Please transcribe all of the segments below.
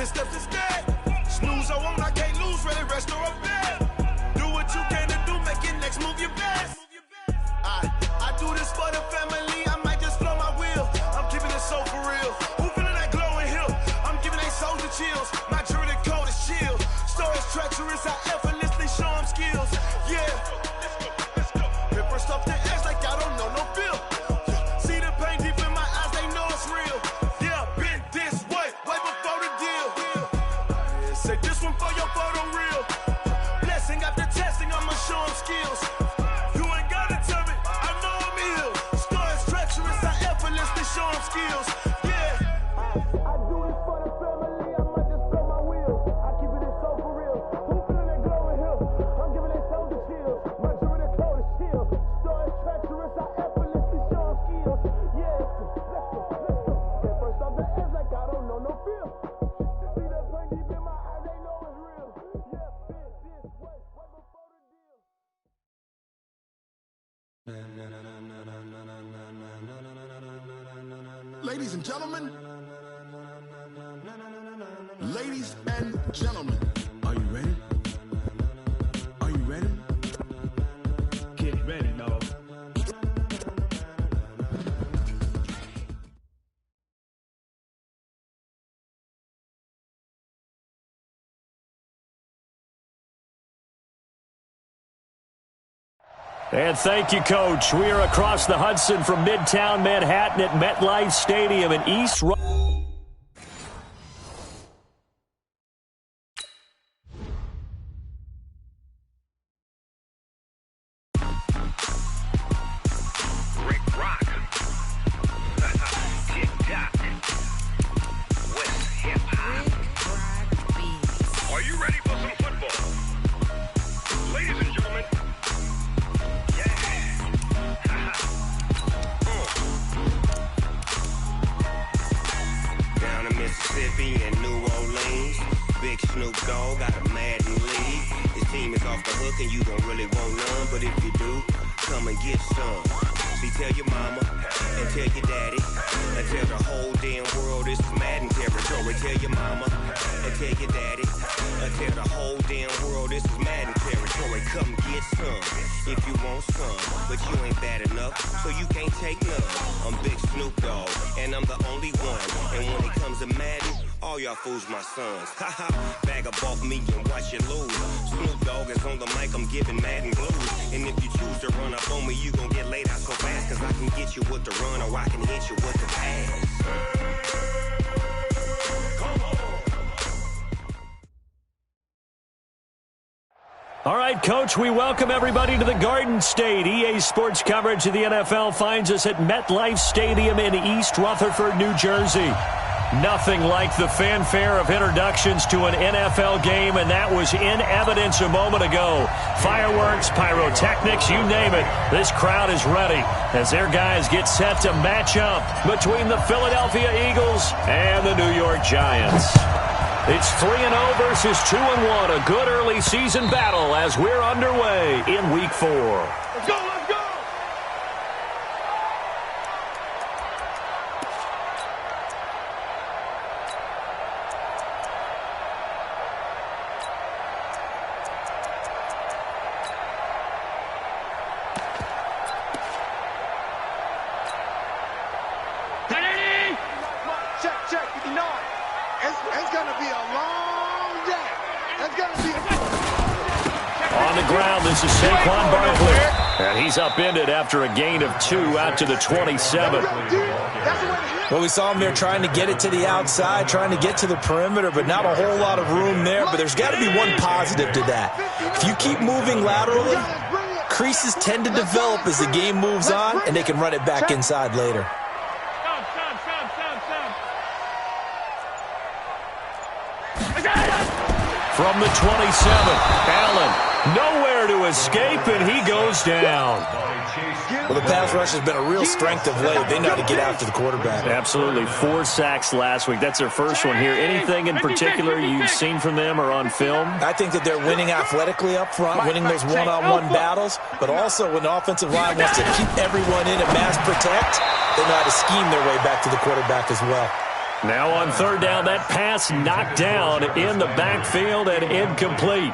10 steps instead. Snooze or won't, I can't lose, ready, rest or a bed. Do what you can to do, make your next move your best. I do this for the family, I might just blow my wheel. I'm keeping it so for real. Who feeling that glowing hill? I'm giving they soldier chills. My jewelry coat is chill. Stories treacherous, I effortlessly show them skills. Yeah. Hit first off the edge like I don't know no feel. See the pain deep in my eyes, they know it's real. Yeah, been this way before the deal. Say this one for your photo real. Blessing after testing, I'ma show them skills. You ain't gotta tell me, I know I'm ill. Stories treacherous, I effortlessly show them skills. Yeah. I do this for the family, I might just blow my wheel. I keep it so for real. Who feeling that glowing hill? I'm giving they soldier chills. My jewelry coat is chill. Stories treacherous, I effortlessly show them skills. Yeah. Let's go. Get first off the edge like I don't know no feel. See that pain deep in my eyes, they know it's real. Yeah, been this way before the deal. Ladies and gentlemen, ladies and gentlemen, are you ready? Are you ready? Get ready, dog. And thank you, Coach. We are across the Hudson from Midtown Manhattan at MetLife Stadium in East. And New Orleans, big Snoop Dogg got a Madden league. His team is off the hook and you don't really want none, but if you do, come and get some. See, tell your mama and tell your daddy and tell the whole damn world this is Madden territory. Tell your mama and tell your daddy and tell the whole damn world this is Madden territory. Come get some if you want some, but you ain't bad enough, so you can't take none. I'm Big Snoop Dogg and I'm the only one, and when it comes to Madden, all y'all fools my sons. Haha, bag up off me and watch you lose. Snoop Dogg is on the mic, I'm giving Madden blues. And if you choose to run up on me, you gon' get laid out so fast, cause I can get you with the run or I can hit you with the pass. All right, Coach, we welcome everybody to the Garden State. EA Sports coverage of the NFL finds us at MetLife Stadium in East Rutherford, New Jersey. Nothing like the fanfare of introductions to an NFL game, and that was in evidence a moment ago. Fireworks, pyrotechnics, you name it. This crowd is ready as their guys get set to match up between the Philadelphia Eagles and the New York Giants. It's 3-0 versus 2-1, a good early season battle as we're underway in Week 4. Let's go, let's go! Check, 59. It's going to be a long day. It's going to be On the ground, this is Saquon Barkley. And he's upended after a gain of 2 out to the 27. Well, we saw him there trying to get it to the outside, trying to get to the perimeter, but not a whole lot of room there. But there's got to be one positive to that. If you keep moving laterally, creases tend to develop as the game moves on, and they can run it back inside later. From the 27, Allen, nowhere to escape, and he goes down. Well, the pass rush has been a real strength of late. They know how to get after the quarterback. Absolutely. 4 sacks last week. That's their first one here. Anything in particular you've seen from them or on film? I think that they're winning athletically up front, winning those one-on-one battles, but also when the offensive line wants to keep everyone in and mass protect, they know how to scheme their way back to the quarterback as well. Now on third down, that pass knocked down in the backfield and incomplete.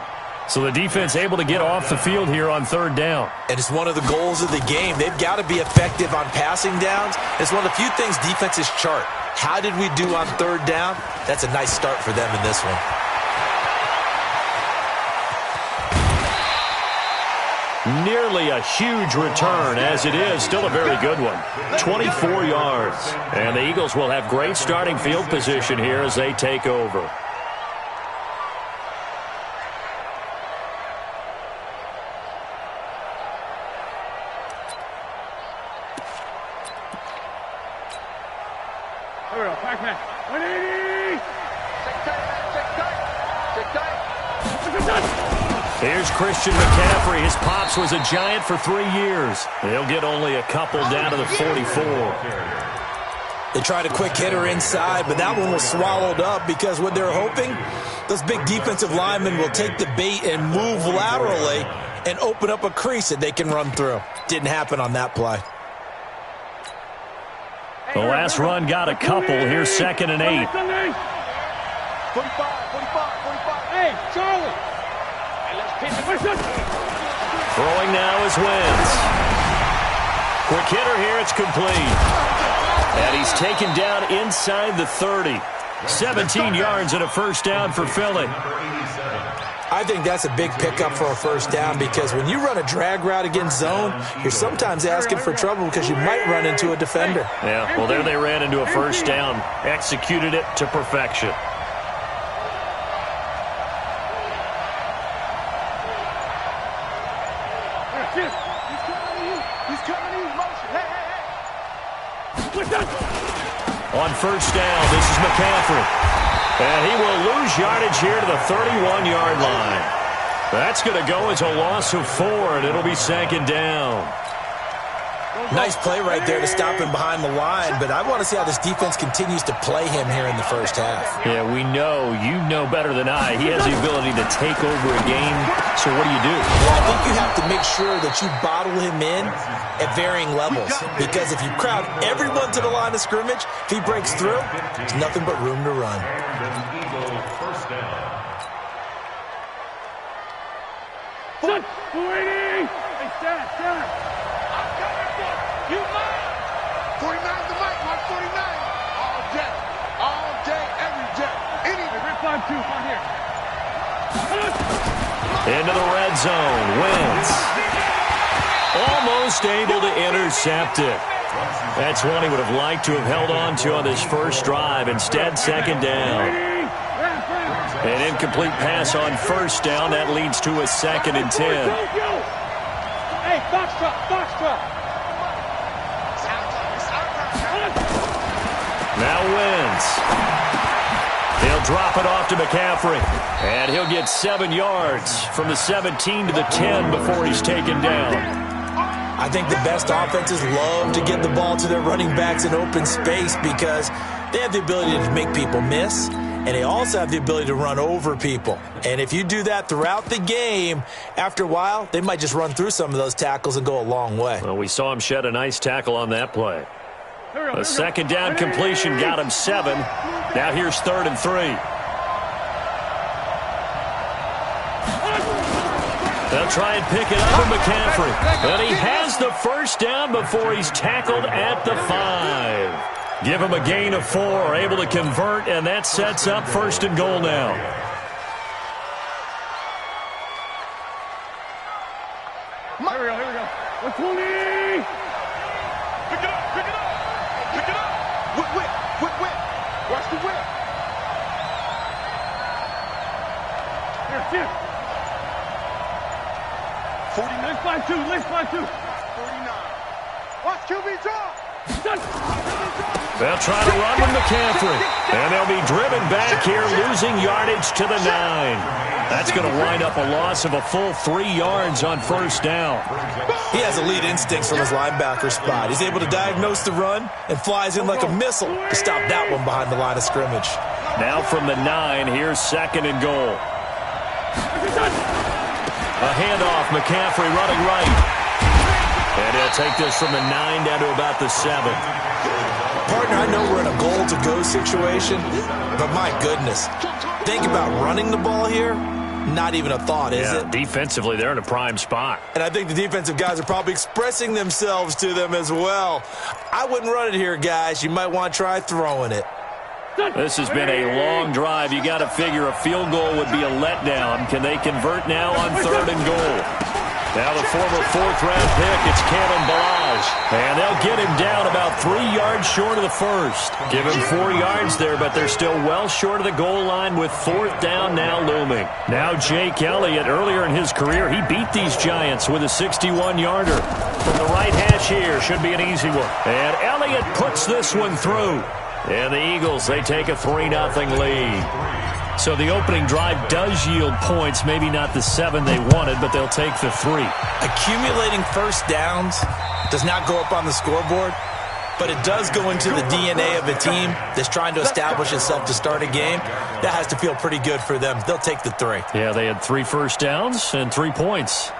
So the defense able to get off the field here on third down. And it's one of the goals of the game. They've got to be effective on passing downs. It's one of the few things defenses chart. How did we do on third down? That's a nice start for them in this one. Nearly a huge return, as it is still a very good one. 24 yards. And the Eagles will have great starting field position here as they take over. Here's Christian McCaffrey. His pops was a Giant for 3 years. He'll get only a couple down to the 44. They tried a quick hitter inside, but that one was swallowed up because what they're hoping, those big defensive linemen will take the bait and move laterally and open up a crease that they can run through. Didn't happen on that play. The last run got a couple. Here's 2nd and 8. 45. Hey, Charlie. Throwing now is Wentz. Quick hitter here. It's complete. And he's taken down inside the 30. 17 yards and a first down for Philly. I think that's a big pickup for a first down because when you run a drag route against zone, you're sometimes asking for trouble because you might run into a defender. Yeah, well, there they ran into a first down. Executed it to perfection. On first down, this is McCaffrey. And he will lose yardage here to the 31-yard line. That's going to go as a loss of 4, and it'll be 2nd down. Nice play right there to stop him behind the line, but I want to see how this defense continues to play him here in the first half. Yeah, we know. You know better than I. He has the ability to take over a game, so what do you do? Well, I think you have to make sure that you bottle him in at varying levels, because if you crowd everyone to the line of scrimmage, if he breaks through, there's nothing but room to run. Son, 280! Hey, Stan. You might. 49 the mic, 149. All day, every day. Any. Rip 5-2, right here. Into the red zone. Wentz. Almost able to intercept it. That's one he would have liked to have held on to on this first drive. Instead, 2nd down. An incomplete pass on first down. That leads to a 2nd and 10. Hey, box truck. Now Wentz. He'll drop it off to McCaffrey. And he'll get 7 yards from the 17 to the 10 before he's taken down. I think the best offenses love to get the ball to their running backs in open space because they have the ability to make people miss, and they also have the ability to run over people. And if you do that throughout the game, after a while, they might just run through some of those tackles and go a long way. Well, we saw him shed a nice tackle on that play. A 2nd down completion got him 7. Now here's 3rd and 3. They'll try and pick it up with McCaffrey. But he has the first down before he's tackled at the 5. Give him a gain of 4, able to convert, and that sets up 1st and goal now. Here we go. 120! Pick it up. Whip. Watch the whip. Here. 49. Let's 5-2. 49. Watch QB draw. They'll try to run with McCaffrey. And they'll be driven back here, losing yardage to the 9. That's going to wind up a loss of a full 3 yards on first down. He has elite instincts from his linebacker spot. He's able to diagnose the run and flies in like a missile to stop that one behind the line of scrimmage. Now from the 9, here's 2nd and goal. A handoff, McCaffrey running right. And he'll take this from the 9 down to about the 7. Partner, I know we're in a goal-to-go situation, but my goodness, think about running the ball here. Not even a thought, is it? Defensively, they're in a prime spot. And I think the defensive guys are probably expressing themselves to them as well. I wouldn't run it here, guys. You might want to try throwing it. This has been a long drive. You got to figure a field goal would be a letdown. Can they convert now on 3rd and goal? Now the former 4th-round pick, it's Kalen Balaj. And they'll get him down about 3 yards short of the first. Give him 4 yards there, but they're still well short of the goal line with 4th down now looming. Now Jake Elliott, earlier in his career, he beat these Giants with a 61-yarder. From the right hash here, should be an easy one. And Elliott puts this one through. And the Eagles, they take a 3-0 lead. So the opening drive does yield points, maybe not the 7 they wanted, but they'll take the 3. Accumulating first downs does not go up on the scoreboard, but it does go into the DNA of a team that's trying to establish itself to start a game. That has to feel pretty good for them. They'll take the 3. Yeah, they had 3 first downs and 3 points.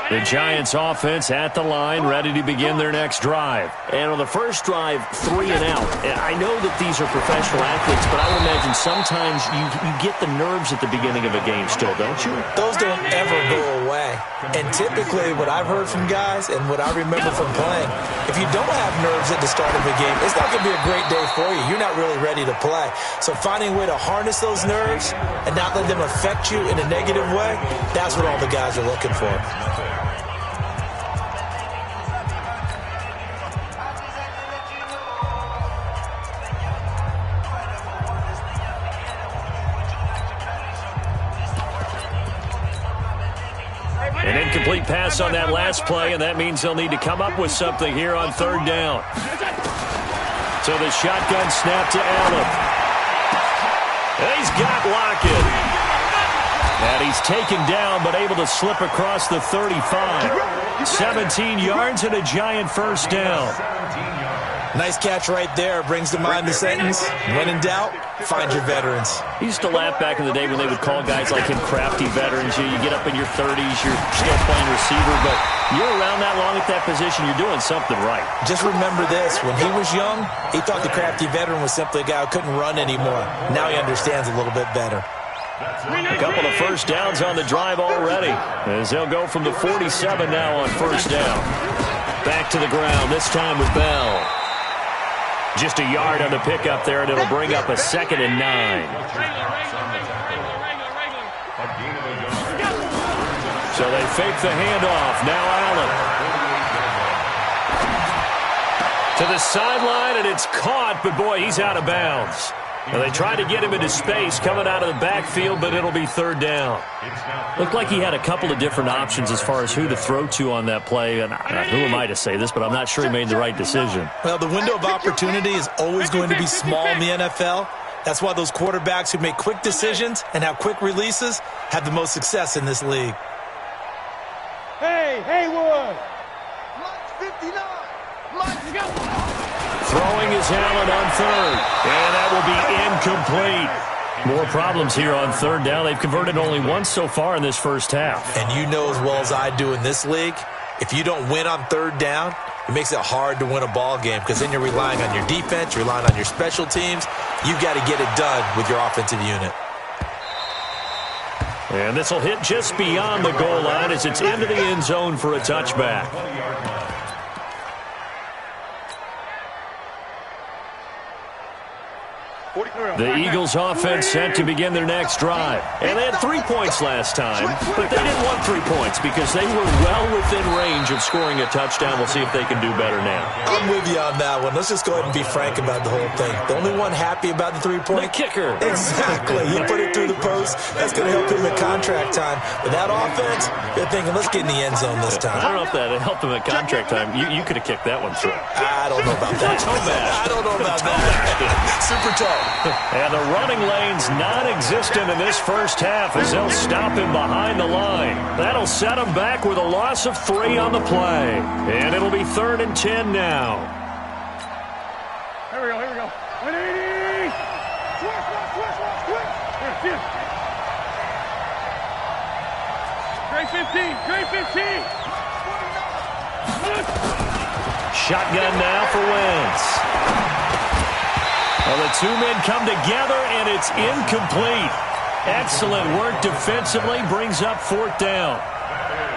The Giants offense at the line, ready to begin their next drive. And on the first drive, 3 and out. I know that these are professional athletes, but I would imagine sometimes you get the nerves at the beginning of a game still, don't you? Those don't ever go away. And typically what I've heard from guys and what I remember from playing, if you don't have nerves at the start of a game, it's not going to be a great day for you. You're not really ready to play. So finding a way to harness those nerves and not let them affect you in a negative way, that's what all the guys are looking for. An incomplete pass on that last play, and that means they'll need to come up with something here on 3rd down. So the shotgun snap to Allen. And he's got Lockett. And he's taken down, but able to slip across the 35. 17 yards and a Giant first down. Nice catch right there. Brings to mind the sentence, when in doubt, find your veterans. He used to laugh back in the day when they would call guys like him crafty veterans. You get up in your 30s, you're still playing receiver, but you're around that long at that position, you're doing something right. Just remember this. When he was young, he thought the crafty veteran was simply a guy who couldn't run anymore. Now he understands a little bit better. A couple of first downs on the drive already, as they'll go from the 47 now on 1st down. Back to the ground, this time with Bell. Just a yard on the pickup there, and it'll bring up a 2nd and 9. So they fake the handoff. Now Allen. To the sideline, and it's caught, but boy, he's out of bounds. And they tried to get him into space coming out of the backfield, but it'll be 3rd down. Looked like he had a couple of different options as far as who to throw to on that play. And who am I to say this, but I'm not sure he made the right decision. Well, the window of opportunity is always going to be small in the NFL. That's why those quarterbacks who make quick decisions and have quick releases have the most success in this league. Hey, Haywood! Mike 59. Mike, go. Throwing is Allen on 3rd, and that will be incomplete. More problems here on 3rd down. They've converted only once so far in this first half. And you know as well as I do in this league, if you don't win on 3rd down, it makes it hard to win a ball game because then you're relying on your defense, you're relying on your special teams. You've got to get it done with your offensive unit. And this will hit just beyond the goal line as it's into the end zone for a touchback. The Eagles offense set to begin their next drive. And they had 3 points last time, but they didn't want 3 points because they were well within range of scoring a touchdown. We'll see if they can do better now. I'm with you on that one. Let's just go ahead and be frank about the whole thing. The only one happy about the 3-point? The kicker. Exactly. He put it through the post. That's going to help him at contract time. But that offense, they're thinking, let's get in the end zone this time. I don't know if that helped him at contract time. You could have kicked that one through. I don't know about that. I don't know about that. Super tough. And the running lane's non-existent in this first half as they'll stop him behind the line. That'll set him back with a loss of 3 on the play. And it'll be 3rd and 10 now. Here we go. 180! Switch! Here. Great 15! Shotgun now for Wentz. Well, the two men come together, and it's incomplete. Excellent work defensively, brings up 4th down.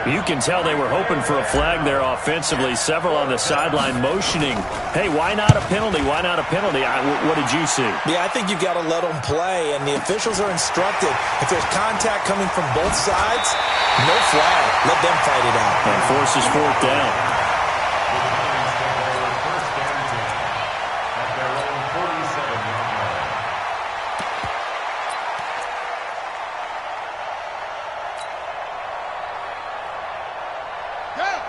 You can tell they were hoping for a flag there offensively. Several on the sideline motioning, hey, why not a penalty? Why not a penalty? What did you see? Yeah, I think you've got to let them play, and the officials are instructed. If there's contact coming from both sides, no flag. Let them fight it out. And forces 4th down.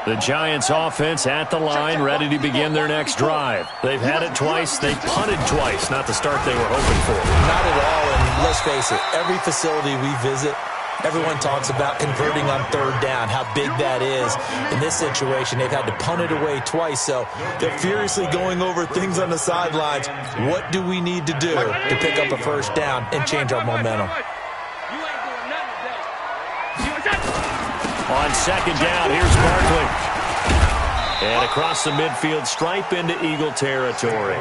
The Giants offense at the line, ready to begin their next drive. They've had it twice. They punted twice. Not the start they were hoping for. Not at all, and let's face it, every facility we visit, everyone talks about converting on 3rd down, how big that is. In this situation, they've had to punt it away twice, so they're furiously going over things on the sidelines. What do we need to do to pick up a 1st down and change our momentum? On 2nd down, here's Barkley. And across the midfield stripe into Eagle territory.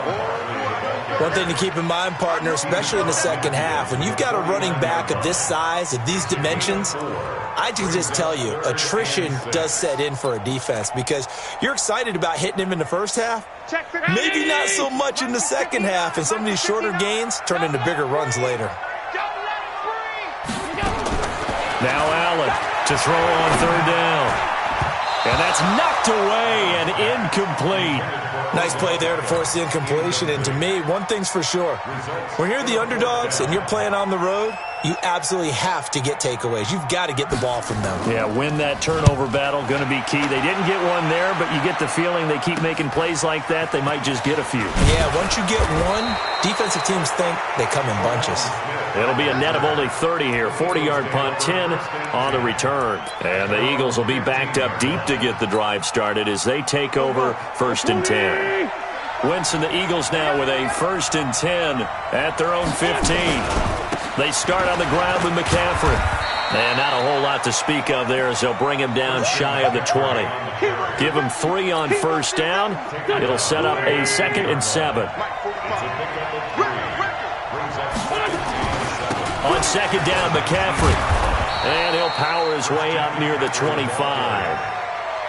One thing to keep in mind, partner, especially in the second half, when you've got a running back of this size, of these dimensions, I can just tell you, attrition does set in for a defense because you're excited about hitting him in the first half. Maybe not so much in the second half, and some of these shorter gains turn into bigger runs later. Now Allen to throw on 3rd down. And that's knocked away and incomplete. Nice play there to force the incompletion. And to me, one thing's for sure. When you're the underdogs and you're playing on the road, you absolutely have to get takeaways. You've got to get the ball from them. Yeah, win that turnover battle, going to be key. They didn't get one there, but you get the feeling they keep making plays like that, they might just get a few. Yeah, once you get one, defensive teams think they come in bunches. It'll be a net of only 30 here. 40-yard punt, 10 on the return. And the Eagles will be backed up deep to get the drive started as they take over 1st and 10. Wentz and the Eagles now with a 1st and 10 at their own 15. They start on the ground with McCaffrey. And not a whole lot to speak of there as they'll bring him down shy of the 20. Give him 3 on 1st down. It'll set up a 2nd and 7. On 2nd down, McCaffrey. And he'll power his way up near the 25.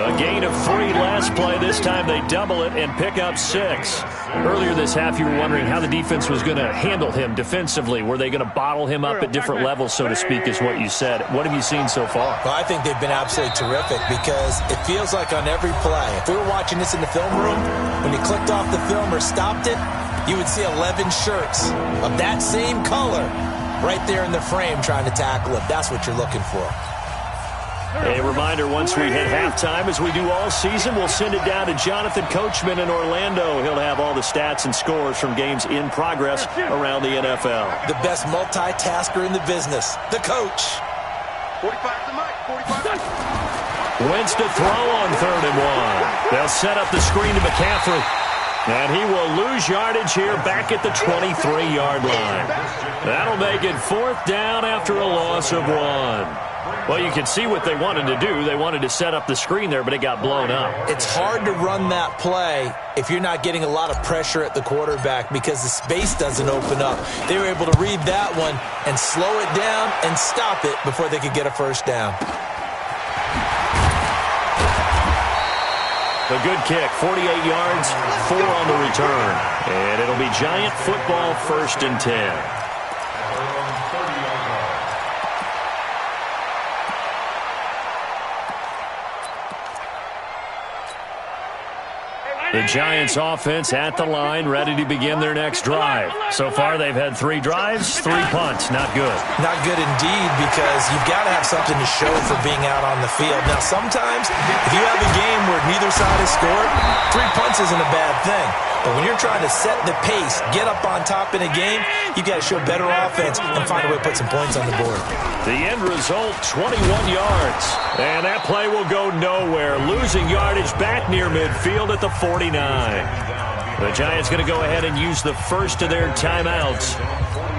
A gain of 3 last play. This time they double it and pick up 6. Earlier this half, you were wondering how the defense was going to handle him defensively. Were they going to bottle him up at different levels, so to speak, is what you said. What have you seen so far? Well, I think they've been absolutely terrific because it feels like on every play, if we were watching this in the film room, when you clicked off the film or stopped it, you would see 11 shirts of that same color right there in the frame trying to tackle it. That's what you're looking for. A reminder, once we hit halftime, as we do all season, we'll send it down to Jonathan Coachman in Orlando. He'll have all the stats and scores from games in progress around the NFL. The best multitasker in the business, the coach. 45 to Mike, 45. Wentz to throw on 3rd and 1. They'll set up the screen to McCaffrey. And he will lose yardage here back at the 23-yard line. That'll make it 4th down after a loss of 1. Well, you can see what they wanted to do. They wanted to set up the screen there, but it got blown up. It's hard to run that play if you're not getting a lot of pressure at the quarterback because the space doesn't open up. They were able to read that one and slow it down and stop it before they could get a 1st down. A good kick, 48 yards, 4 on the return. And it'll be Giant football 1st and 10. The Giants offense at the line, ready to begin their next drive. So far, they've had 3 drives, 3 punts. Not good. Not good indeed, because you've got to have something to show for being out on the field. Now, sometimes, if you have a game where neither side has scored, 3 punts isn't a bad thing. But when you're trying to set the pace, get up on top in a game, you've got to show better offense and find a way to put some points on the board. The end result, 21 yards. And that play will go nowhere. Losing yardage back near midfield at the 49. The Giants going to go ahead and use the first of their timeouts,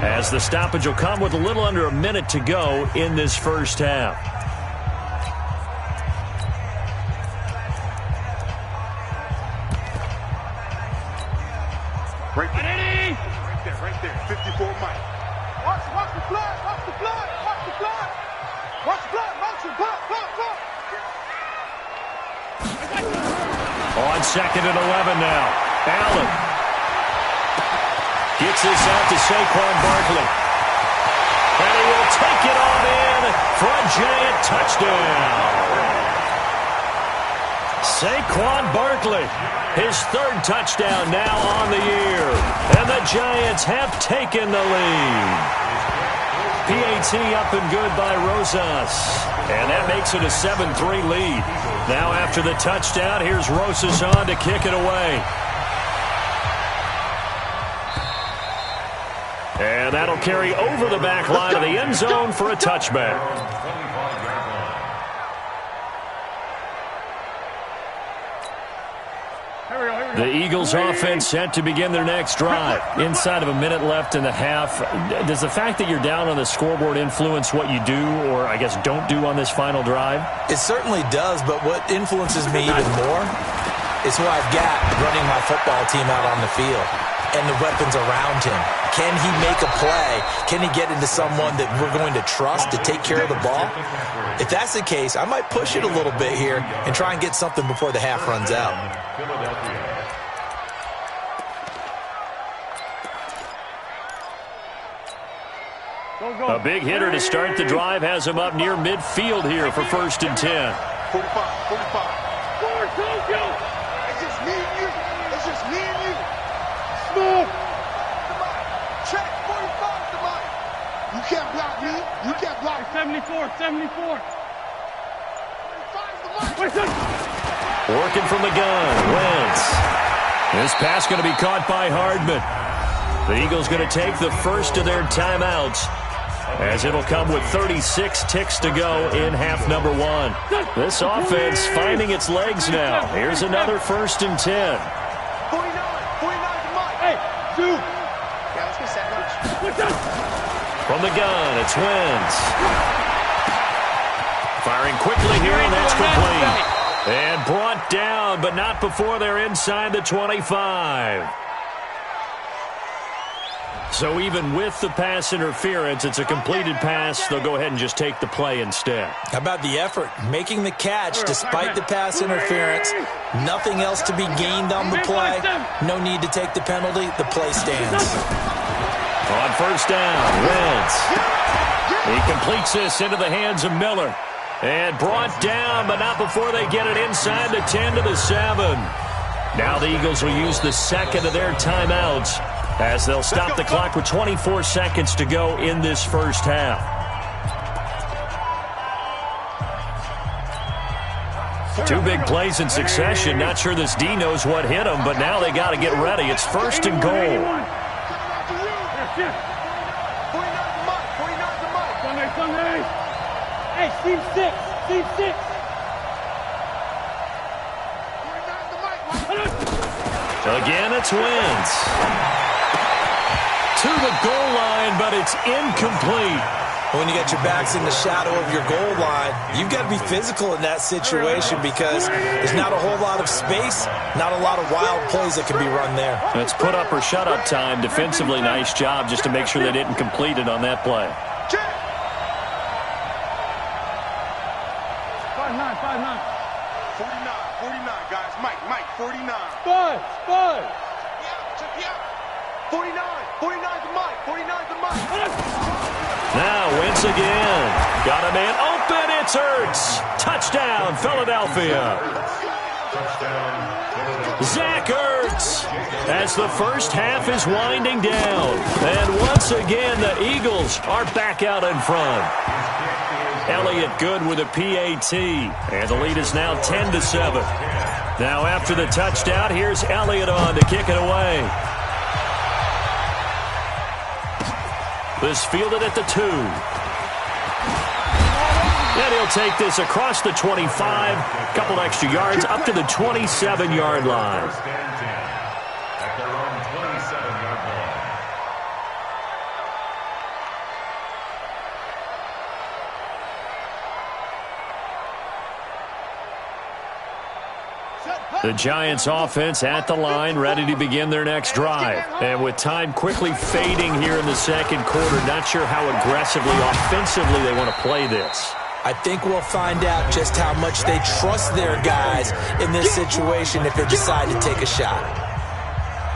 as the stoppage will come with a little under a minute to go in this first half. Right there. 54 Mike. Watch the flag. Watch the flag. Watch the flag. Watch the flag. Motion. Block. On 2nd and 11 now. Allen gets this out to Saquon Barkley. And he will take it on in for a Giant touchdown. Saquon Barkley, his 3rd touchdown now on the year. And the Giants have taken the lead. PAT up and good by Rosas. And that makes it a 7-3 lead. Now after the touchdown, here's Rosas on to kick it away. And that'll carry over the back line of the end zone for a touchback. The Eagles offense set to begin their next drive. Inside of a minute left in the half. Does the fact that you're down on the scoreboard influence what you do, or I guess don't do on this final drive? It certainly does, but what influences me even more is who I've got running my football team out on the field and the weapons around him. Can he make a play? Can he get into someone that we're going to trust to take care of the ball? If that's the case, I might push it a little bit here and try and get something before the half runs out. A big hitter to start the drive has him up near midfield here for 1st and 10. 45. It's just me and you. Smooth. Check 45 to Mike. You can't block me. You can't block me. 74. 45 to Mike. Working from the gun. Wentz. This pass going to be caught by Hardman. The Eagles going to take the first of their timeouts, as it'll come with 36 ticks to go in half number 1. This offense finding its legs now. Here's another 1st and 10. 49 to Mike. Hey, 2. Yeah, let's get set. From the gun, it's Wentz. Firing quickly here, and that's complete. And brought down, but not before they're inside the 25. So even with the pass interference, it's a completed pass. They'll go ahead and just take the play instead. How about the effort? Making the catch despite the pass interference. Nothing else to be gained on the play. No need to take the penalty. The play stands. On 1st down, Wentz. He completes this into the hands of Miller. And brought down, but not before they get it inside the 10 to the 7. Now the Eagles will use the 2nd of their timeouts, as they'll stop the clock with 24 seconds to go in this first half. Two big plays in succession. Not sure this D knows what hit him, but now they got to get ready. It's 1st and goal. 49 to Mike. Hey, Steve 6. 49 to Mike. Again, it's Wentz. To the goal line, but it's incomplete. When you got your backs in the shadow of your goal line, you've got to be physical in that situation because there's not a whole lot of space, not a lot of wild plays that can be run there. It's put up or shut up time. Defensively, nice job just to make sure they didn't complete it on that play. 49, guys. Mike, 49. Five. 49 to Mike. Now Wentz again. Got a man open. It's Ertz. Touchdown, Philadelphia. Zach Ertz, as the first half is winding down. And once again, the Eagles are back out in front. Elliott good with a PAT. And the lead is now 10 to 7. Now after the touchdown, here's Elliott on to kick it away. This fielded at the 2. And he'll take this across the 25. Couple extra yards up to the 27-yard line. Set, The Giants offense at the line, ready to begin their next drive. And with time quickly fading here in the second quarter, not sure how aggressively, offensively they want to play this. I think we'll find out just how much they trust their guys in this situation if they decide to take a shot.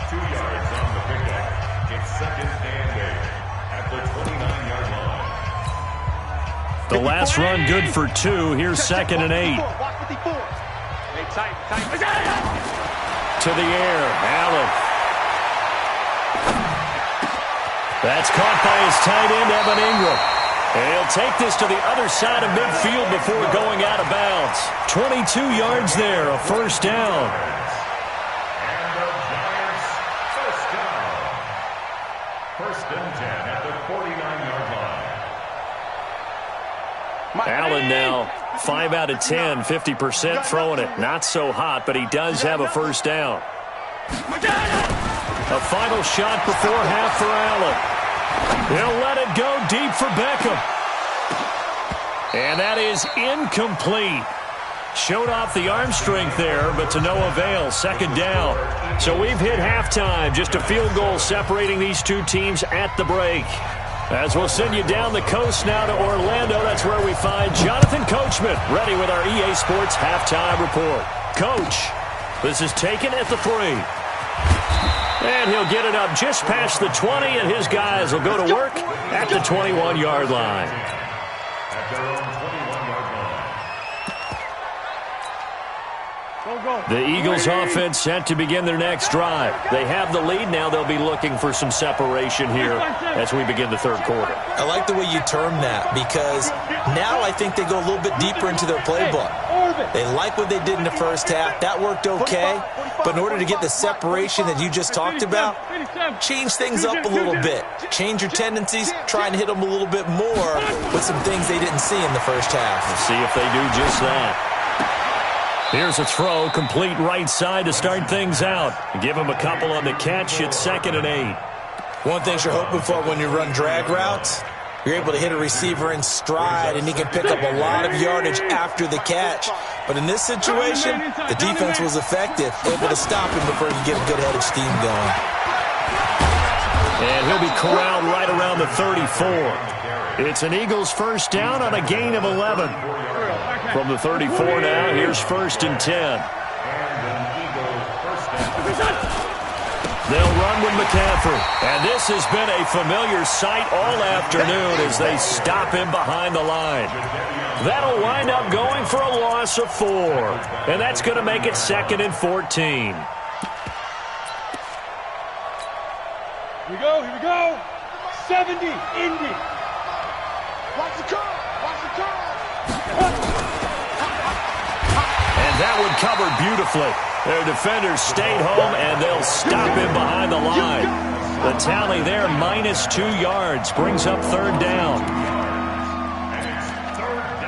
2 yards on the pickup. It's second and 8 at the 29-yard line. The last run good for 2. Here's second and 8. To the air, Allen. That's caught by his tight end, Evan Ingram. And he'll take this to the other side of midfield before going out of bounds. 22 yards there, a first down. And the Giants first down. First and 10 at the 49-yard line. Allen now 5 out of 10, 50% throwing it. Not so hot, but he does have a first down. A final shot before half for Allen. He'll let it go deep for Beckham. And that is incomplete. Showed off the arm strength there, but to no avail. Second down. So we've hit halftime. Just a field goal separating these two teams at the break. As we'll send you down the coast now to Orlando, that's where we find Jonathan Coachman, ready with our EA Sports halftime report. Coach, this is taken at the 3. And he'll get it up just past the 20, and his guys will go to work at the 21-yard line. At their own 21-yard line. The Eagles offense set to begin their next drive. They have the lead. Now they'll be looking for some separation here as we begin the third quarter. I like the way you term that because now I think they go a little bit deeper into their playbook. They like what they did in the first half. That worked okay. But in order to get the separation that you just talked about, change things up a little bit. Change your tendencies. Try and hit them a little bit more with some things they didn't see in the first half. We'll see if they do just that. Here's a throw, complete right side to start things out. Give him a couple on the catch. It's second and 8. One thing you're hoping for when you run drag routes, you're able to hit a receiver in stride, and he can pick up a lot of yardage after the catch. But in this situation, the defense was effective, able to stop him before he could get a good head of steam going. And he'll be corralled right around the 34. It's an Eagles first down on a gain of 11. From the 34 now, here's first and 10. They'll run with McCaffrey. And this has been a familiar sight all afternoon as they stop him behind the line. That'll wind up going for a loss of 4. And that's going to make it second and 14. Here we go, here we go. 70, Indy. Watch the curve, watch the curve. And that one covered beautifully. Their defenders stayed home, and they'll stop him behind the line. The tally there, minus 2 yards, brings up third down. And it's third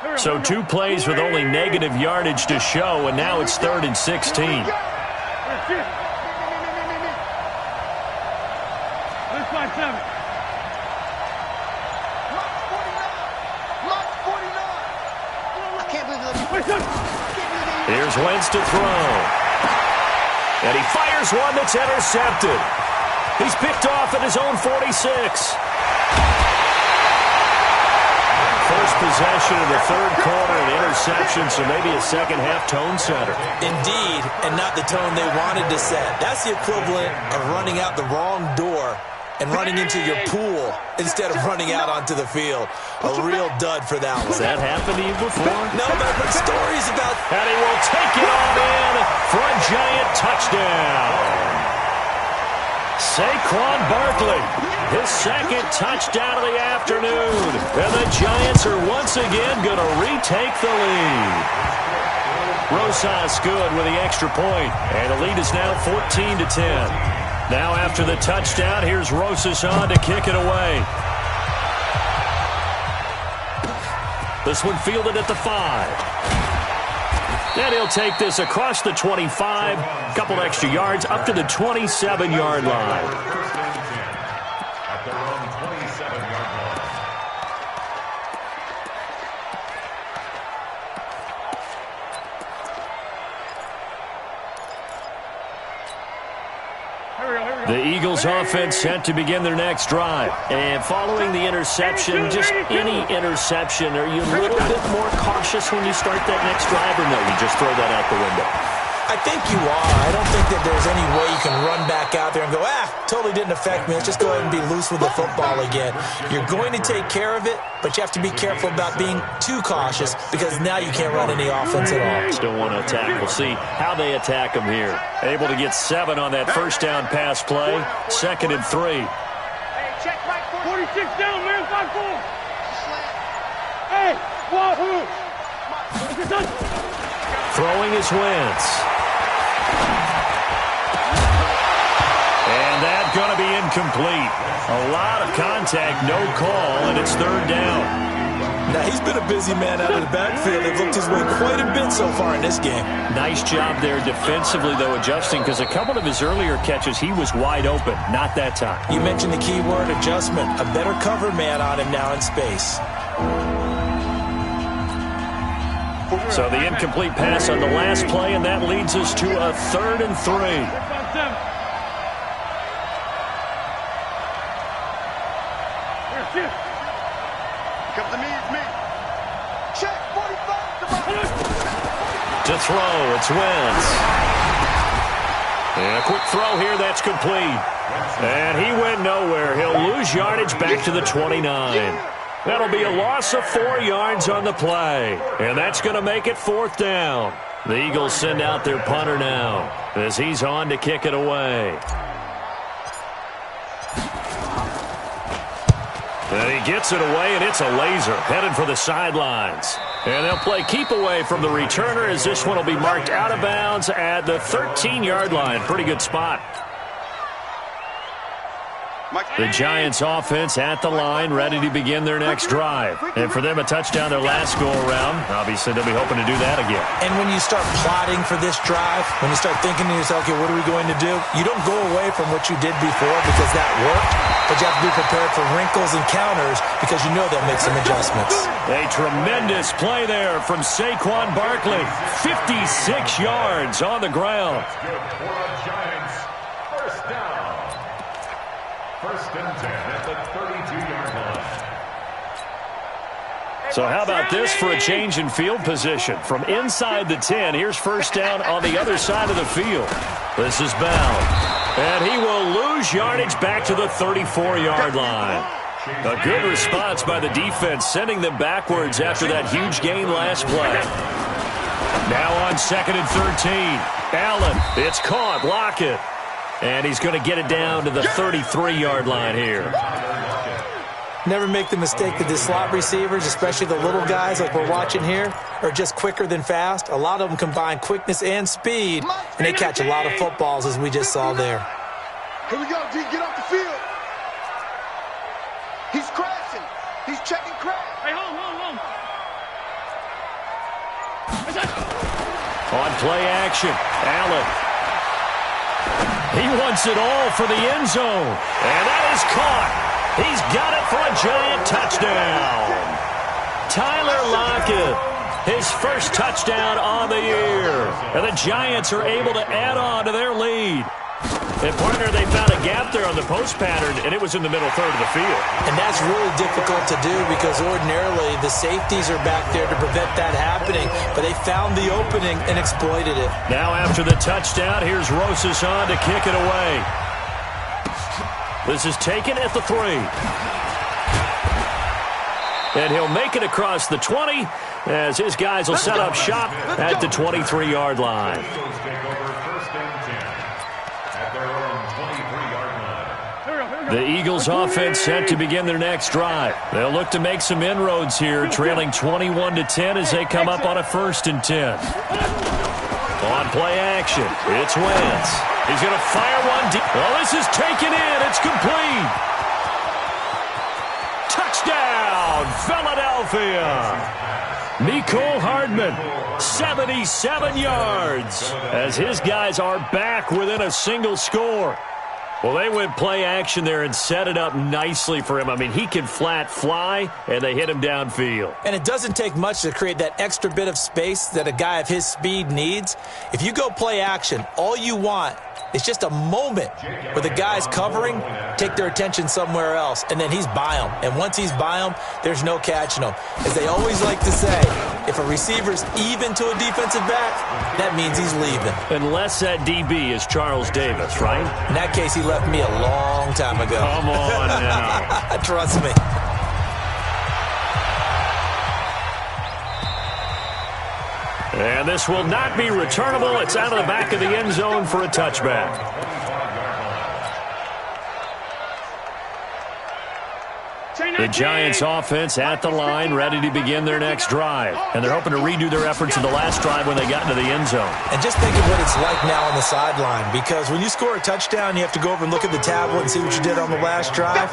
down. So 2 plays with only negative yardage to show, and now it's third and 16. There's 5-7. Here's Wentz to throw. And he fires one that's intercepted. He's picked off at his own 46. First possession of the third quarter, an interception, so maybe a second-half tone setter. Indeed, and not the tone they wanted to set. That's the equivalent of running out the wrong door and running into your pool instead of running out onto the field. A real dud for that one. Has that happened to you before? No, but I've heard stories about... And he will take it on in for a giant touchdown. Saquon Barkley, his second touchdown of the afternoon. And the Giants are once again going to retake the lead. Rosas good with the extra point. And the lead is now 14-10. Now after the touchdown, here's Rosas on to kick it away. This one fielded at the 5. And he'll take this across the 25, a couple extra yards, up to the 27-yard line. At their own 27-yard The Eagles offense set to begin their next drive. And following the interception, just any interception, are you a little bit more cautious when you start that next drive, or no, you just throw that out the window? I think you are. I don't think that there's any way you can run back out there and go, totally didn't affect me. Let's just go ahead and be loose with the football again. You're going to take care of it, but you have to be careful about being too cautious because now you can't run any offense at all. Still want to attack. We'll see how they attack them here. Able to get 7 on that first down pass play. 2nd and 3. Hey, check right 46 down, man. 5-4. Hey, wahoo. Throwing is Wentz. And that's going to be incomplete. A lot of contact, no call, and it's 3rd down. Now, he's been a busy man out of the backfield. They've looked his way quite a bit so far in this game. Nice job there defensively, though, adjusting, because a couple of his earlier catches, he was wide open. Not that time. You mentioned the key word, adjustment. A better cover man on him now in space. So the incomplete pass on the last play, and that leads us to a 3rd and 3. Come to me, it's me. Check 45. To throw, it's Wentz. And a quick throw here, that's complete. And he went nowhere. He'll lose yardage back to the 29. That'll be a loss of 4 yards on the play. And that's going to make it 4th down. The Eagles send out their punter now as he's on to kick it away. And he gets it away, and it's a laser headed for the sidelines. And they'll play keep away from the returner as this one will be marked out of bounds at the 13-yard line. Pretty good spot. The Giants offense at the line, ready to begin their next drive. And for them, a touchdown their last go-around. Obviously, they'll be hoping to do that again. And when you start plotting for this drive, when you start thinking to yourself, okay, what are we going to do? You don't go away from what you did before because that worked, but you have to be prepared for wrinkles and counters because you know they'll make some adjustments. A tremendous play there from Saquon Barkley. 56 yards on the ground. Giants, first down. 1st and 10 at the 32-yard line. So how about this for a change in field position? From inside the 10, here's 1st down on the other side of the field. This is Bell. And he will lose yardage back to the 34-yard line. A good response by the defense, sending them backwards after that huge gain last play. Now on 2nd and 13. Allen, it's caught. Lockett. And he's going to get it down to the 33-yard line here. Never make the mistake that the slot receivers, especially the little guys like we're watching here, are just quicker than fast. A lot of them combine quickness and speed, and they catch a lot of footballs, as we just saw there. Here we go, D. Get off the field. He's crashing. He's checking crash. Hey, hold. On play action, Allen. He wants it all for the end zone. And that is caught. He's got it for a Giant touchdown. Tyler Lockett, his first touchdown on the year. And the Giants are able to add on to their lead. And, partner, they found a gap there on the post pattern, and it was in the middle third of the field. And that's really difficult to do because ordinarily the safeties are back there to prevent that happening. But they found the opening and exploited it. Now after the touchdown, here's Rosas on to kick it away. This is taken at the 3. And he'll make it across the 20 as his guys will set up shop at the 23-yard line. The Eagles offense set to begin their next drive. They'll look to make some inroads here, trailing 21-10 as they come up on a 1st and 10. On play action, it's Wentz. He's going to fire one deep. Well, this is taken in. It's complete. Touchdown, Philadelphia. Mecole Hardman, 77 yards, as his guys are back within a single score. Well, they went play action there and set it up nicely for him. I mean, he can flat fly, and they hit him downfield. And it doesn't take much to create that extra bit of space that a guy of his speed needs. If you go play action, all you want It's just a moment where the guys covering take their attention somewhere else, and then he's by them. And once he's by them, there's no catching him. As they always like to say, if a receiver's even to a defensive back, that means he's leaving. Unless that DB is Charles Davis, right? In that case, he left me a long time ago. Come on now. Trust me. And this will not be returnable. It's out of the back of the end zone for a touchback. The Giants offense at the line, ready to begin their next drive. And they're hoping to redo their efforts in the last drive when they got into the end zone. And just think of what it's like now on the sideline, because when you score a touchdown, you have to go over and look at the tablet and see what you did on the last drive.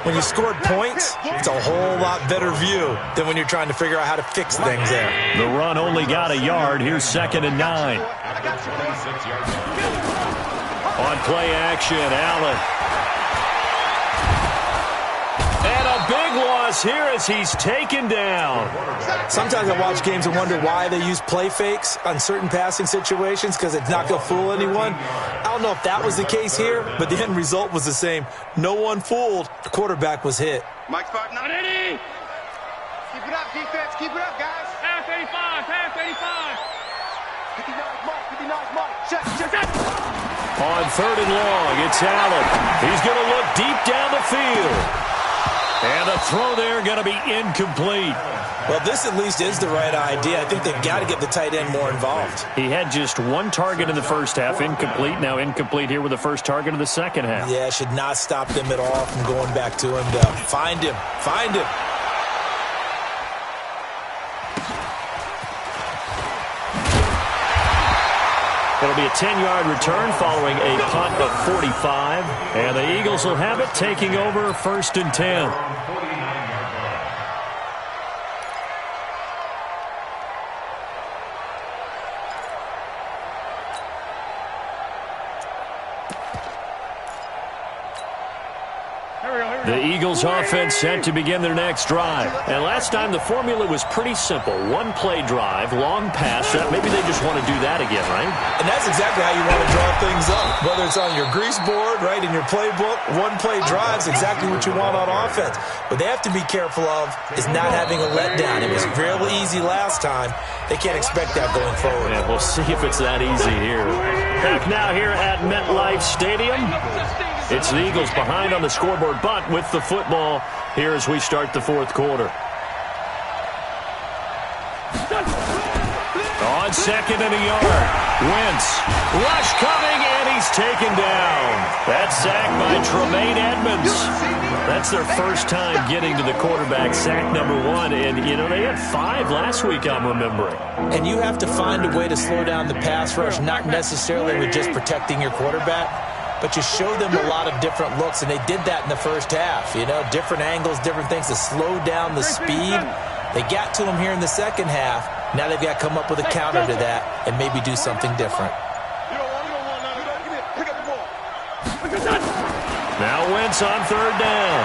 When you scored points, it's a whole lot better view than when you're trying to figure out how to fix things there. The run only got a yard. Here's 2nd and 9. On play action, Allen. And a big loss here as he's taken down. Sometimes I watch games and wonder why they use play fakes on certain passing situations, because it's not going to fool anyone. I don't know if that was the case here, but the end result was the same. No one fooled. The quarterback was hit. Mike's 590. Keep it up, defense. Keep it up, guys. Pass 85. Pass 85. 59's Mike. 59's Mike. Check. On 3rd and long, it's Allen. He's going to look deep down the field. And the throw there going to be incomplete. Well, this at least is the right idea. I think they've got to get the tight end more involved. He had just one target in the first half, incomplete. Now incomplete here with the first target of the second half. Yeah, should not stop them at all from going back to him to find him. Find him. It'll be a 10-yard return following a punt of 45. And the Eagles will have it, taking over 1st and 10. The Eagles offense set to begin their next drive. And last time the formula was pretty simple. One play drive, long pass. Maybe they just want to do that again, right? And that's exactly how you want to draw things up. Whether it's on your grease board, right, in your playbook, one play drive's exactly what you want on offense. What they have to be careful of is not having a letdown. It was real easy last time. They can't expect that going forward. Yeah, we'll see if it's that easy here. Back now here at MetLife Stadium. It's the Eagles behind on the scoreboard, but with the football here as we start the 4th quarter. On 2nd and a yard. Wentz. Rush coming, and he's taken down. That sack by Tremaine Edmonds. That's their first time getting to the quarterback, sack number 1. And, you know, they had 5 last week, I'm remembering. And you have to find a way to slow down the pass rush, not necessarily with just protecting your quarterback, but you show them a lot of different looks, and they did that in the first half. You know, different angles, different things to slow down the speed. They got to him here in the second half. Now they've got to come up with a counter to that and maybe do something different. Now Wentz on 3rd down.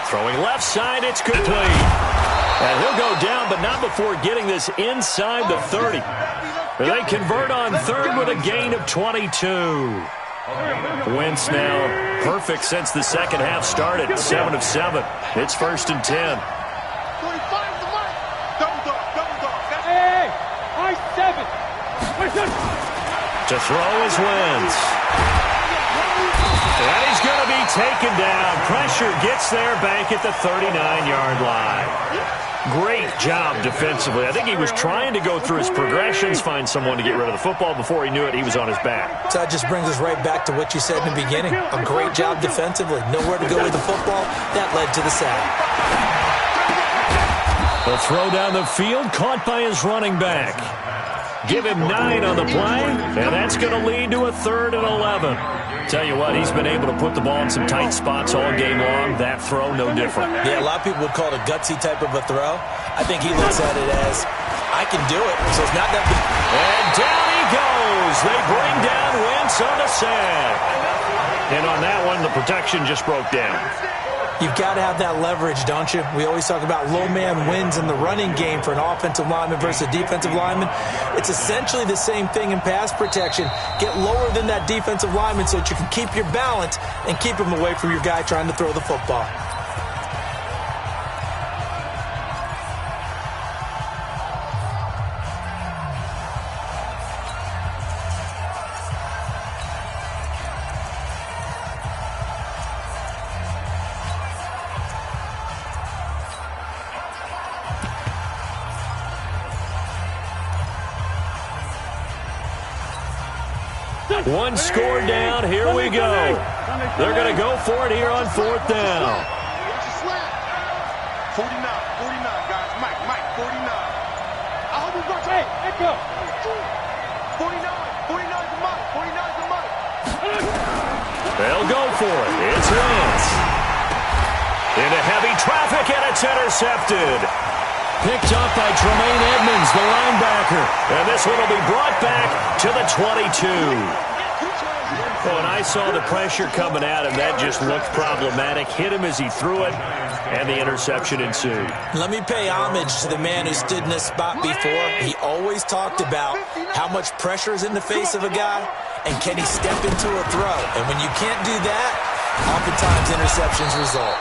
Throwing left side, it's complete. And he'll go down, but not before getting this inside the 30. They convert on 3rd with a gain of 22. Wentz now perfect since the second half started. 7 of 7. It's 1st and 10. Hey, I 7. To throw is Wentz. And he's going to be taken down. Pressure gets there back at the 39-yard line. Great job defensively. I think he was trying to go through his progressions, find someone to get rid of the football. Before he knew it, he was on his back. So that just brings us right back to what you said in the beginning. A great job defensively. Nowhere to go with the football. That led to the sack. The throw down the field, caught by his running back. Give him 9 on the play, and that's going to lead to a 3rd and 11. Tell you what, he's been able to put the ball in some tight spots all game long. That throw, no different. Yeah, a lot of people would call it a gutsy type of a throw. I think he looks at it as, I can do it, so it's not that big. And down he goes. They bring down Wentz on the sack. And on that one, the protection just broke down. You've got to have that leverage, don't you? We always talk about low man wins in the running game for an offensive lineman versus a defensive lineman. It's essentially the same thing in pass protection. Get lower than that defensive lineman so that you can keep your balance and keep him away from your guy trying to throw the football. One score down. Here we go. They're going to go for it here on 4th down. 49, guys. Mike, 49. I hope he's watching. Hey, echo. 49's a Mike. 49's a Mike. They'll go for it. It's Lance. Into heavy traffic, and it's intercepted. Picked up by Tremaine Edmonds, the linebacker. And this one will be brought back to the 22. When I saw the pressure coming at him, that just looked problematic. Hit him as he threw it, and the interception ensued. Let me pay homage to the man who stood in this spot before. He always talked about how much pressure is in the face of a guy, and can he step into a throw. And when you can't do that, oftentimes interceptions result.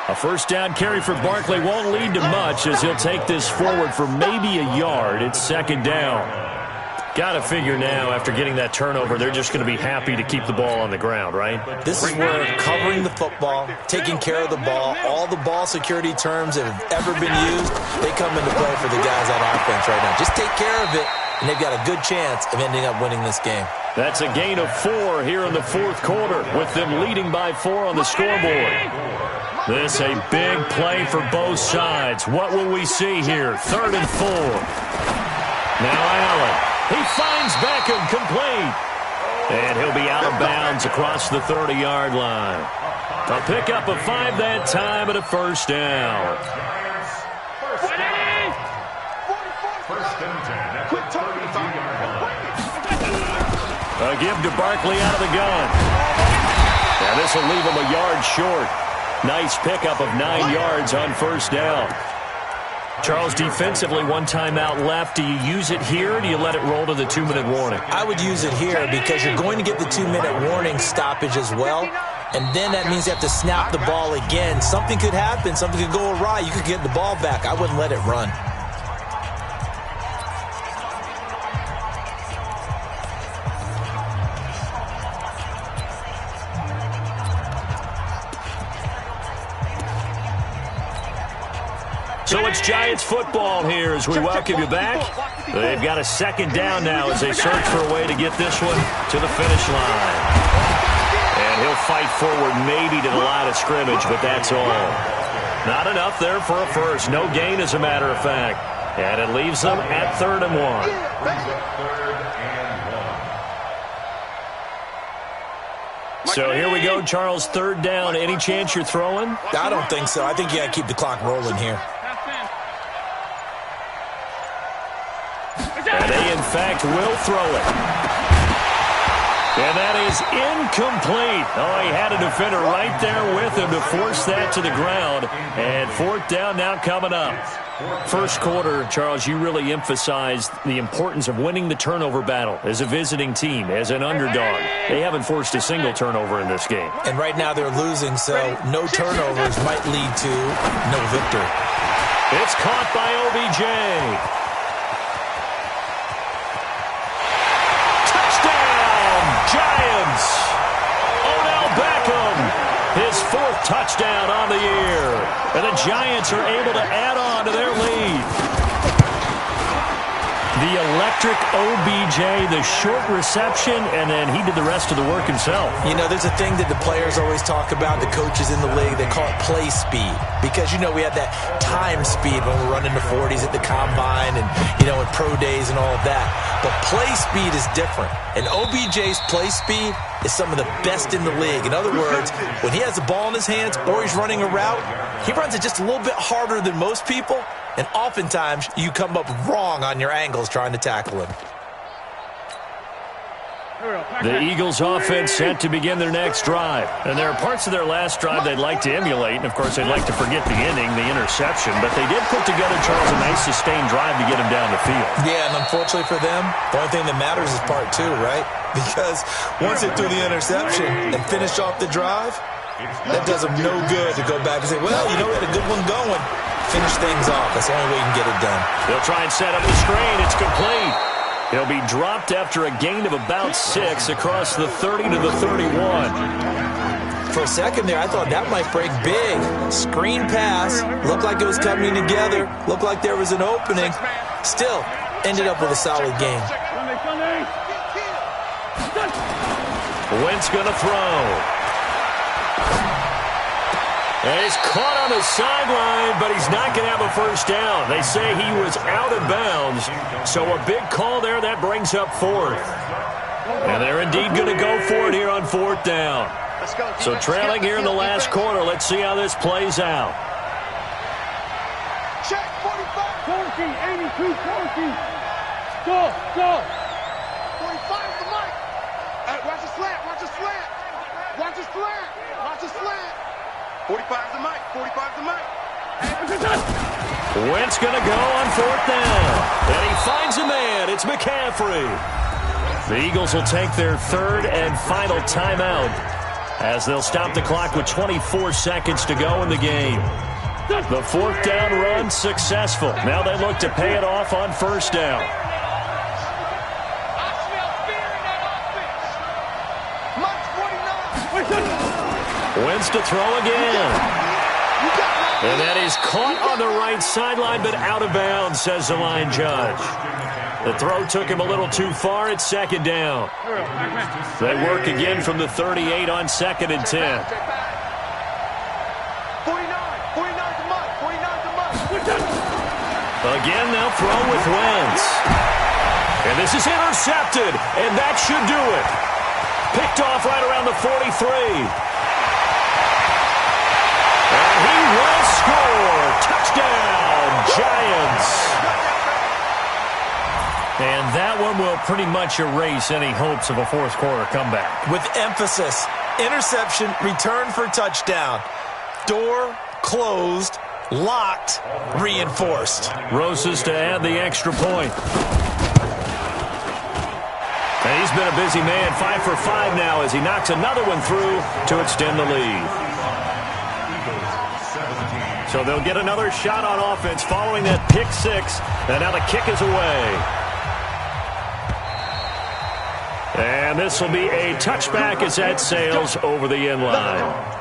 A first down carry for Barkley won't lead to much as he'll take this forward for maybe a yard. It's 2nd down. Got to figure now, after getting that turnover, they're just going to be happy to keep the ball on the ground, right? This is where covering the football, taking care of the ball, all the ball security terms that have ever been used, they come into play for the guys on offense right now. Just take care of it, and they've got a good chance of ending up winning this game. That's a gain of 4 here in the 4th quarter, with them leading by 4 on the scoreboard. This a big play for both sides. What will we see here? 3rd and 4. Now Allen. He finds Beckham complete. And he'll be out of bounds across the 30-yard line. A pickup of 5 that time and a first down. First and 10 at the 32-yard line. A give to Barkley out of the gun. Now this will leave him a yard short. Nice pickup of 9 yards on first down. Charles, defensively, 1 timeout left. Do you use it here, or do you let it roll to the 2-minute warning? I would use it here because you're going to get the 2-minute warning stoppage as well. And then that means you have to snap the ball again. Something could happen. Something could go awry. You could get the ball back. I wouldn't let it run. So it's Giants football here as we welcome you back. They've got a 2nd down now as they search for a way to get this one to the finish line. And he'll fight forward maybe to the line of scrimmage, but that's all. Not enough there for a first. No gain, as a matter of fact. And it leaves them at 3rd and 1. So here we go, Charles, 3rd down. Any chance you're throwing? I don't think so. I think you got to keep the clock rolling here. And they, in fact, will throw it. And that is incomplete. Oh, he had a defender right there with him to force that to the ground. And 4th down now coming up. First quarter, Charles, you really emphasized the importance of winning the turnover battle as a visiting team, as an underdog. They haven't forced a single turnover in this game. And right now they're losing, so no turnovers might lead to no victory. It's caught by OBJ. Giants. Odell Beckham, his 4th touchdown on the year. And the Giants are able to add on to their lead. The electric OBJ, the short reception, and then he did the rest of the work himself. You know, there's a thing that the players always talk about, the coaches in the league, they call it play speed. Because, you know, we had that time speed when we're running the 40s at the combine and, you know, in pro days and all of that. But play speed is different. And OBJ's play speed is some of the best in the league. In other words, when he has the ball in his hands or he's running a route, he runs it just a little bit harder than most people. And oftentimes, you come up wrong on your angles trying to tackle him. The Eagles offense set to begin their next drive. And there are parts of their last drive they'd like to emulate. And, of course, they'd like to forget the inning, the interception. But they did put together, Charles, a nice sustained drive to get them down the field. Yeah, and unfortunately for them, the only thing that matters is part two, right? Because once they threw the interception and finished off the drive, that does them no good to go back and say, well, you know, we had a good one going. Finish things off. That's the only way you can get it done. They'll try and set up the screen. It's complete. He'll be dropped after a gain of about 6 across the 30 to the 31. For a second there, I thought that might break big. Screen pass. Looked like it was coming together. Looked like there was an opening. Still, ended up with a solid game. Wentz going to throw. And he's caught on the sideline, but he's not going to have a first down. They say he was out of bounds, so a big call there. That brings up 4th. And they're indeed going to go for it here on 4th down. So trailing here in the last quarter. Let's see how this plays out. Check, 45. 14, 82, 14. Go. 45 is the mic. Watch the slant. Watch the slant. Watch the slant. Watch the slant. 45 is the mic. 45 is the mic. Wentz going to go on 4th down. And he finds a man. It's McCaffrey. The Eagles will take their 3rd and final timeout as they'll stop the clock with 24 seconds to go in the game. The 4th down run successful. Now they look to pay it off on 1st down. Wentz to throw again. And that is caught on the right sideline, but out of bounds, says the line judge. The throw took him a little too far. It's 2nd down. They work again from the 38 on 2nd and 10. 49 to Mike. 49 to Mike. Again, they'll throw with Wentz. And this is intercepted, and that should do it. Picked off right around the 43. And he will score. Touchdown, Giants. And that one will pretty much erase any hopes of a 4th quarter comeback. With emphasis, interception, return for touchdown. Door closed, locked, reinforced. Rosas to add the extra point. And he's been a busy man, 5 for 5 now as he knocks another one through to extend the lead. So they'll get another shot on offense following that pick 6. And now the kick is away. And this will be a touchback as that sails over the end line.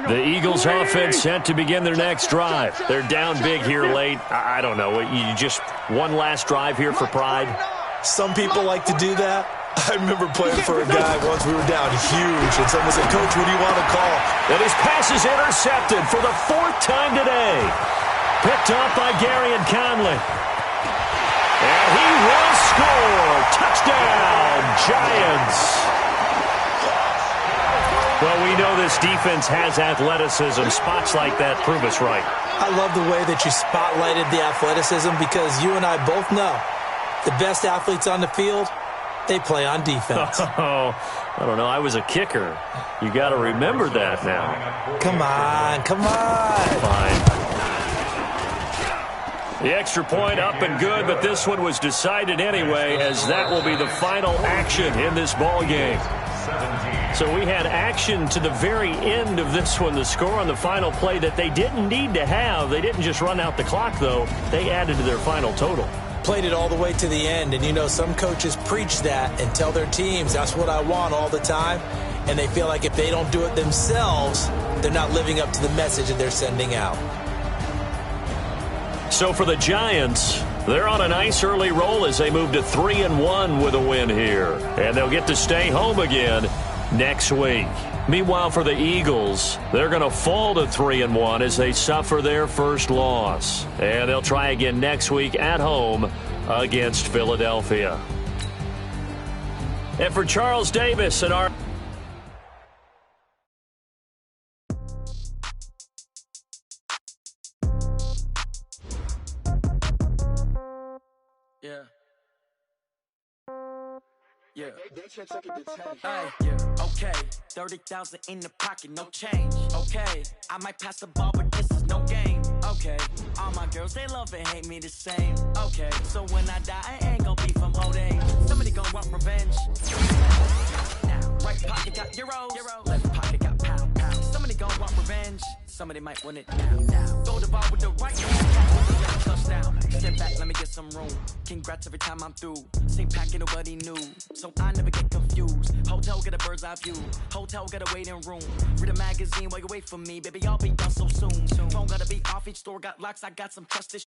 The Eagles offense set to begin their next drive. They're down big here late. I don't know. You just one last drive here for pride? Some people like to do that. I remember playing for a guy once. We were down huge, and someone said, Coach, what do you want to call? And his pass is intercepted for the 4th time today. Picked off by Gary and Conley. And he will score. Touchdown, Giants. Well, we know this defense has athleticism. Spots like that prove us right. I love the way that you spotlighted the athleticism because you and I both know the best athletes on the field, they play on defense. Oh, I don't know. I was a kicker. You got to remember that now. Come on. Fine. The extra point up and good, but this one was decided anyway, as that will be the final action in this ball game. So we had action to the very end of this one. The score on the final play that they didn't need to have. They didn't just run out the clock, though. They added to their final total. Played it all the way to the end. And, you know, some coaches preach that and tell their teams, that's what I want all the time. And they feel like if they don't do it themselves, they're not living up to the message that they're sending out. So for the Giants, they're on a nice early roll as they move to 3-1 with a win here. And they'll get to stay home again next week. Meanwhile, for the Eagles, they're going to fall to 3-1 as they suffer their first loss. And they'll try again next week at home against Philadelphia. And for Charles Davis and our Yeah. Yeah. Okay. 30,000 in the pocket, no change. Okay. I might pass the ball, but this is no game. Okay. All my girls, they love and hate me the same. Okay. So when I die, I ain't gon' be from old age. Somebody gon' want revenge. Now, right pocket got euros. Left pocket got pound. Somebody gon' want revenge. Somebody might want it now. Go to ball with the right hand. Touchdown. Step back, let me get some room. Congrats every time I'm through. Same packet, nobody knew. So I never get confused. Hotel get a bird's eye view. Hotel get a waiting room. Read a magazine while you wait for me. Baby, I'll be done so soon. Phone gotta be off, each store got locks. I got some trust